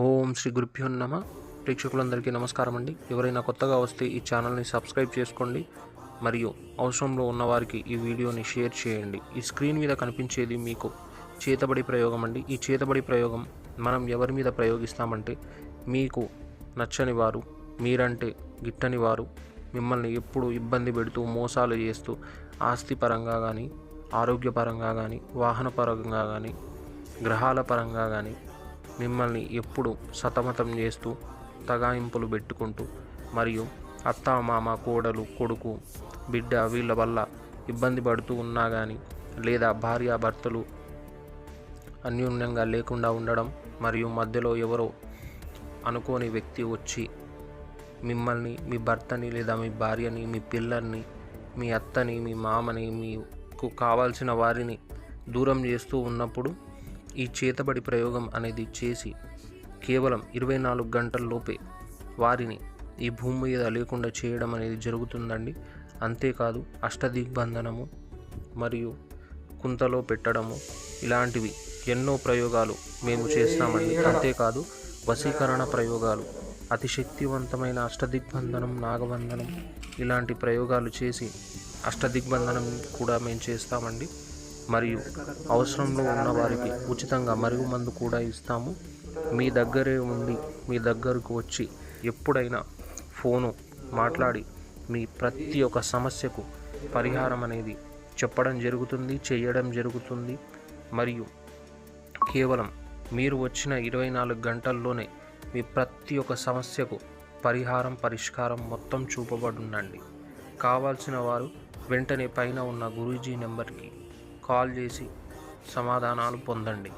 ఓం శ్రీ గురుభ్యో నమ. ప్రేక్షకులందరికీ నమస్కారం అండి. ఎవరైనా కొత్తగా వస్తే ఈ ఛానల్ని సబ్స్క్రైబ్ చేసుకోండి మరియు అవసరంలో ఉన్నవారికి ఈ వీడియోని షేర్ చేయండి. ఈ స్క్రీన్ మీద కనిపించేది మీకు చేతబడి ప్రయోగం అండి. ఈ చేతబడి ప్రయోగం మనం ఎవరి మీద ప్రయోగిస్తామంటే, మీకు నచ్చని వారు, మీరంటే గిట్టని వారు, మిమ్మల్ని ఎప్పుడు ఇబ్బంది పెడుతూ మోసాలు చేస్తూ ఆస్తిపరంగా కానీ, ఆరోగ్యపరంగా కానీ, వాహనపరంగా కానీ, గ్రహాల పరంగా కానీ మిమ్మల్ని ఎప్పుడు సతమతం చేస్తూ తగాయింపులు పెట్టుకుంటూ మరియు అత్త మామ కోడలు కొడుకు బిడ్డ వీళ్ళ వల్ల ఇబ్బంది పడుతూ ఉన్నా కానీ, లేదా భార్యాభర్తలు అన్యోన్యంగా లేకుండా ఉండడం మరియు మధ్యలో ఎవరో అనుకోని వ్యక్తి వచ్చి మిమ్మల్ని, మీ భర్తని లేదా మీ భార్యని, మీ పిల్లల్ని, మీ అత్తని, మీ మామని, మీకు కావాల్సిన వారిని దూరం చేస్తూ ఉన్నప్పుడు ఈ చేతబడి ప్రయోగం అనేది చేసి కేవలం 24 గంటల్లోపే వారిని ఈ భూమి మీద లేకుండా చేయడం అనేది జరుగుతుందండి. అంతేకాదు అష్టదిగ్బంధనము మరియు కుంతలో పెట్టడము ఇలాంటివి ఎన్నో ప్రయోగాలు మేము చేస్తామండి. అంతేకాదు వశీకరణ ప్రయోగాలు, అతి శక్తివంతమైన అష్టదిగ్బంధనం, నాగబంధనం ఇలాంటి ప్రయోగాలు చేసి అష్టదిగ్బంధనం కూడా మేము చేస్తామండి. మరియు అవసరంలో ఉన్న వారికి ఉచితంగా మరుగు మందు కూడా ఇస్తాము. మీ దగ్గరే ఉండి మీ దగ్గరకు వచ్చి ఎప్పుడైనా ఫోను మాట్లాడి మీ ప్రతి ఒక్క సమస్యకు పరిహారం అనేది చెప్పడం జరుగుతుంది, చేయడం జరుగుతుంది. మరియు కేవలం మీరు వచ్చిన 24 గంటల్లోనే మీ ప్రతి ఒక్క సమస్యకు పరిష్కారం మొత్తం చూపబడునండి. కావాల్సిన వారు వెంటనే పైన ఉన్న గురూజీ నెంబర్కి కాల్ చేసి సమాధానాలు పొందండి.